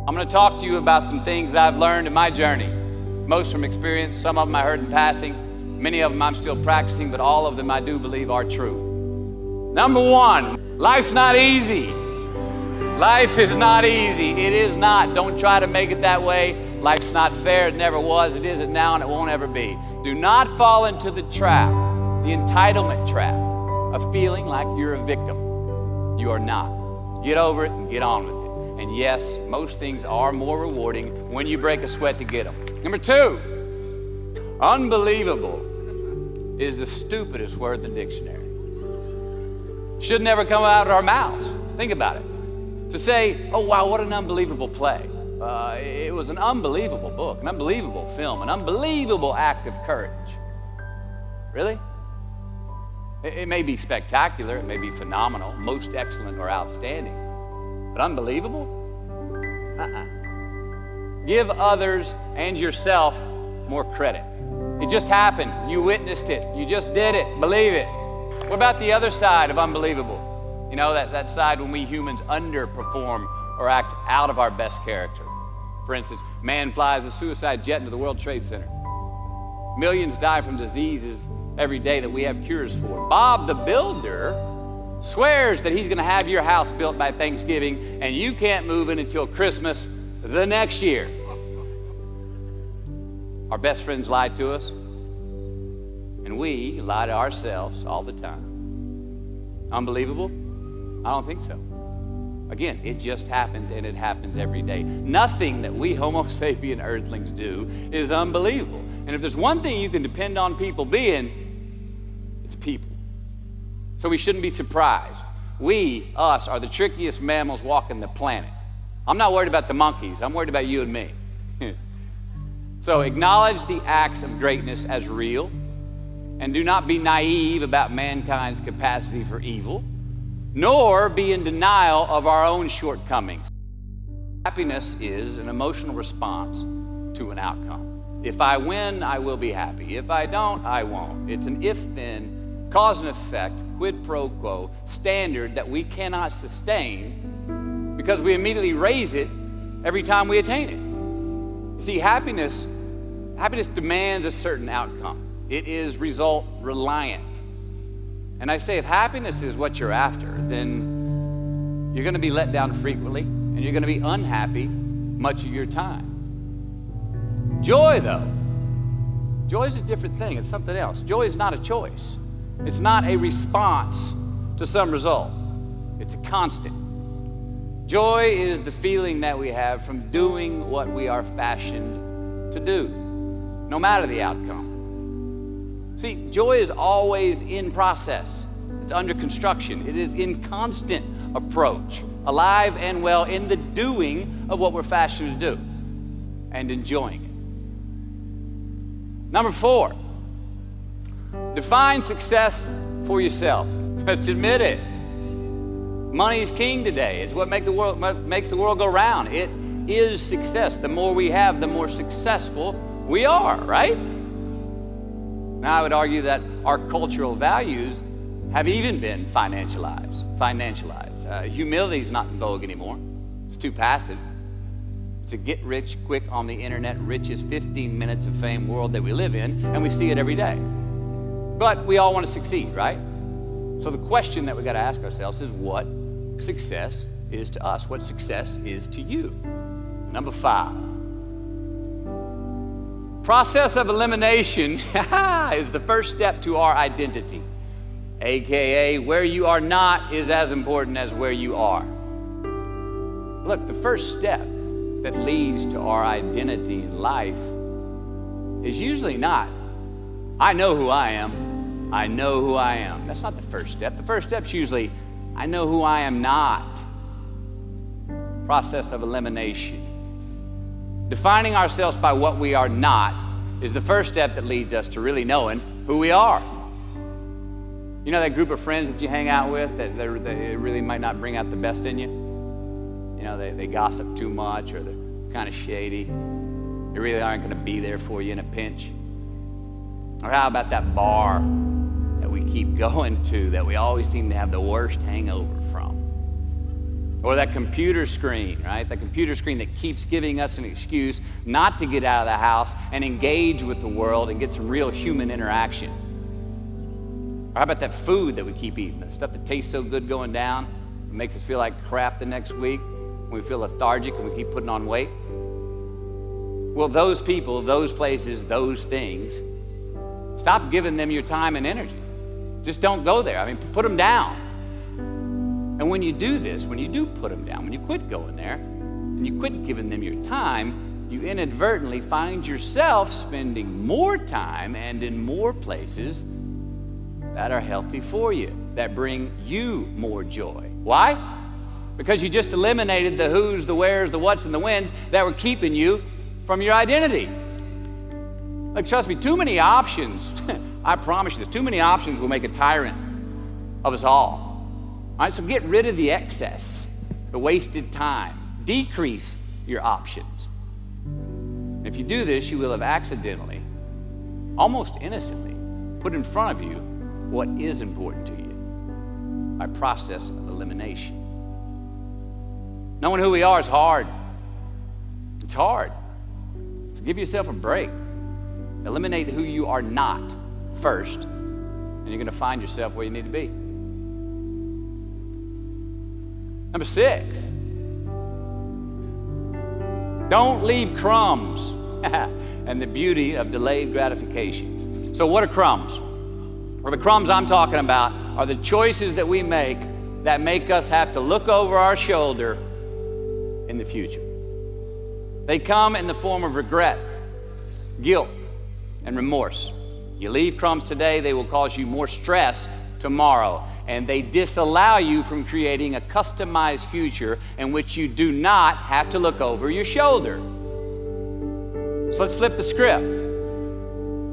I'm going to talk to you about some things I've learned in my journey. Most from experience, some of them I heard in passing, many of them I'm still practicing, but all of them I do believe are true. Number one, life's not easy. Life is not easy. It is not. Don't try to make it that way. Life's not fair. It never was. It isn't now, and it won't ever be. Do not fall into the trap, the entitlement trap, of feeling like you're a victim. You are not. Get over it and get on with it. And yes, most things are more rewarding when you break a sweat to get them. Number two, unbelievable is the stupidest word in the dictionary. Should never come out of our mouths. Think about it. To say, oh wow, what an unbelievable play. It was an unbelievable book, an unbelievable film, an unbelievable act of courage. Really? It may be spectacular, it may be phenomenal, most excellent or outstanding, but unbelievable? Give others and yourself more credit. It just happened. You witnessed it. You just did it. Believe it. What about the other side of unbelievable? You know, that side when we humans underperform or act out of our best character. For instance, man flies a suicide jet into the World Trade Center. Millions die from diseases every day that we have cures for. Bob the Builder swears that he's going to have your house built by Thanksgiving and you can't move in until Christmas the next year. Our best friends lie to us, and we lie to ourselves all the time. Unbelievable? I don't think so. Again, it just happens, and it happens every day. Nothing that we Homo sapien earthlings do is unbelievable. And if there's one thing you can depend on people being, it's people. So we shouldn't be surprised. We, us, are the trickiest mammals walking the planet. I'm not worried about the monkeys. I'm worried about you and me. So acknowledge the acts of greatness as real, and do not be naive about mankind's capacity for evil, nor be in denial of our own shortcomings. Happiness is an emotional response to an outcome. If I win, I will be happy. If I don't, I won't. It's an if-then, cause and effect, quid pro quo standard that we cannot sustain because we immediately raise it every time we attain it. You see, happiness demands a certain outcome. It is result reliant. And I say, if happiness is what you're after, then you're going to be let down frequently, and you're going to be unhappy much of your time. Joy, though, joy is a different thing. It's something else. Joy is not a choice. It's not a response to some result. It's a constant. Joy is the feeling that we have from doing what we are fashioned to do, no matter the outcome. See, joy is always in process. It's under construction. It is in constant approach, alive and well in the doing of what we're fashioned to do and enjoying it. Number 4, define success for yourself. Let's admit it. Money is king today. It's what makes the world go round. It is success. The more we have, the more successful we are, right? Now, I would argue that our cultural values have even been financialized. Humility is not in vogue anymore. It's too passive. It's a get rich quick on the internet, rich is 15 minutes of fame world that we live in, and we see it every day. But we all want to succeed, right? So the question that we got to ask ourselves is what success is to us, what success is to you. Number 5. Process of elimination is the first step to our identity. A.k.a. where you are not is as important as where you are. Look, the first step that leads to our identity in life is usually not, I know who I am. I know who I am. That's not the first step. The first step's usually, I know who I am not. Process of elimination. Defining ourselves by what we are not is the first step that leads us to really knowing who we are. You know that group of friends that you hang out with that they really might not bring out the best in you? You know, they gossip too much, or they're kind of shady. They really aren't going to be there for you in a pinch. Or how about that bar that we keep going to that we always seem to have the worst hangover from? Or that computer screen, right? That computer screen that keeps giving us an excuse not to get out of the house and engage with the world and get some real human interaction. Or how about that food that we keep eating? The stuff that tastes so good going down, it makes us feel like crap the next week. We feel lethargic and we keep putting on weight. Well, those people, those places, those things, stop giving them your time and energy. Just don't go there. I mean, put them down. And when you do this, when you do put them down, when you quit going there, and you quit giving them your time, you inadvertently find yourself spending more time and in more places that are healthy for you, that bring you more joy. Why? Because you just eliminated the who's, the where's, the what's, and the when's that were keeping you from your identity. Like, trust me, too many options, I promise you this, too many options will make a tyrant of us all. All right, so get rid of the excess, the wasted time. Decrease your options. If you do this, you will have accidentally, almost innocently, put in front of you what is important to you by process of elimination. Knowing who we are is hard. It's hard. So give yourself a break. Eliminate who you are not first, and you're going to find yourself where you need to be. Number 6, don't leave crumbs and the beauty of delayed gratification. So what are crumbs? Well, the crumbs I'm talking about are the choices that we make that make us have to look over our shoulder in the future. They come in the form of regret, guilt, and remorse. You leave crumbs today, they will cause you more stress tomorrow. And they disallow you from creating a customized future in which you do not have to look over your shoulder. So let's flip the script.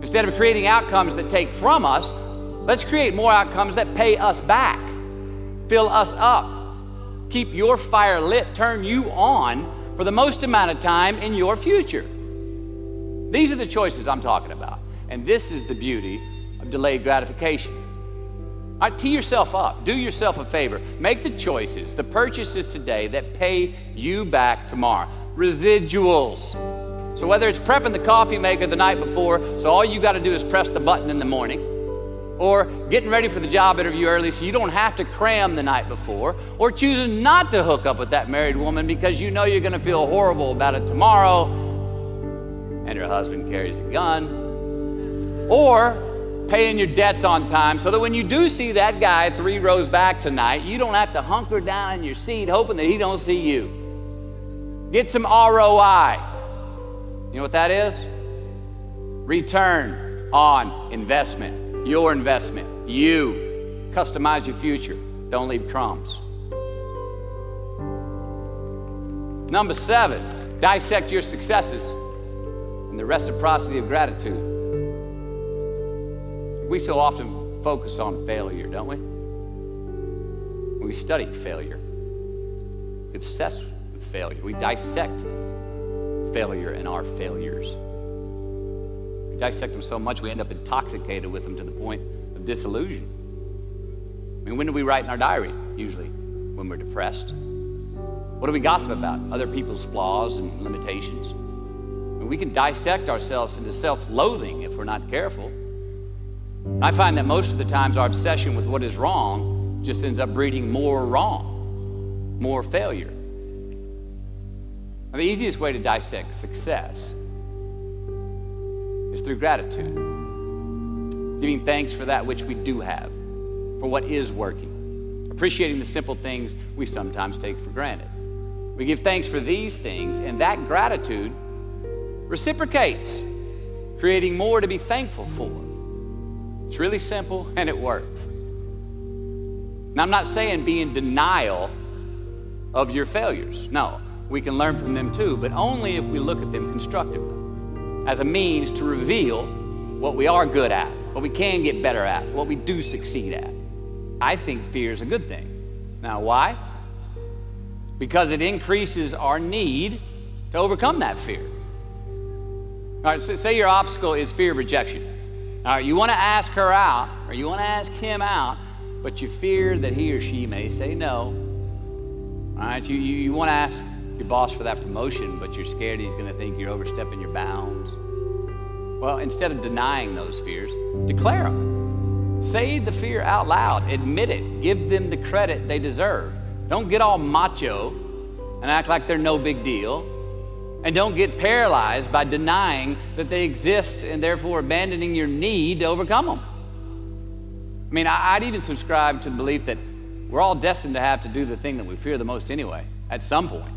Instead of creating outcomes that take from us, let's create more outcomes that pay us back, fill us up, keep your fire lit, turn you on for the most amount of time in your future. These are the choices I'm talking about. And this is the beauty of delayed gratification. All right, tee yourself up. Do yourself a favor. Make the choices, the purchases today that pay you back tomorrow. Residuals. So whether it's prepping the coffee maker the night before, so all you got to do is press the button in the morning, or getting ready for the job interview early so you don't have to cram the night before, or choosing not to hook up with that married woman because you know you're going to feel horrible about it tomorrow, and her husband carries a gun, or paying your debts on time so that when you do see that guy 3 rows back tonight, you don't have to hunker down in your seat hoping that he don't see you. Get some ROI. You know what that is? Return on investment. Your investment. You. Customize your future. Don't leave crumbs. Number 7, dissect your successes and the reciprocity of gratitude. We so often focus on failure, don't we? When we study failure, we obsess with failure. We dissect failure and our failures. We dissect them so much we end up intoxicated with them to the point of disillusion. I mean, when do we write in our diary? Usually when we're depressed. What do we gossip about? Other people's flaws and limitations. I mean, we can dissect ourselves into self-loathing if we're not careful. I find that most of the times our obsession with what is wrong just ends up breeding more wrong, more failure. Now, the easiest way to dissect success is through gratitude, giving thanks for that which we do have, for what is working, appreciating the simple things we sometimes take for granted. We give thanks for these things, and that gratitude reciprocates, creating more to be thankful for. It's really simple and it works. Now, I'm not saying be in denial of your failures. No, we can learn from them too, but only if we look at them constructively as a means to reveal what we are good at, what we can get better at, what we do succeed at. I think fear is a good thing. Now, why? Because it increases our need to overcome that fear. All right, so say your obstacle is fear of rejection. All right, you want to ask her out, or you want to ask him out, but you fear that he or she may say no. All right, you want to ask your boss for that promotion, but you're scared he's going to think you're overstepping your bounds. Well, instead of denying those fears, declare them. Say the fear out loud. Admit it. Give them the credit they deserve. Don't get all macho and act like they're no big deal. And don't get paralyzed by denying that they exist and therefore abandoning your need to overcome them. I mean, I'd even subscribe to the belief that we're all destined to have to do the thing that we fear the most anyway, at some point.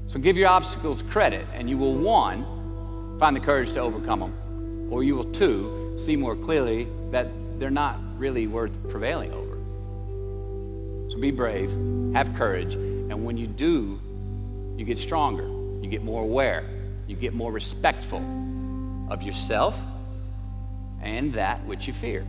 So give your obstacles credit, and you will, 1, find the courage to overcome them, or you will, 2, see more clearly that they're not really worth prevailing over. So be brave, have courage, and when you do, you get stronger, you get more aware, you get more respectful of yourself and that which you fear.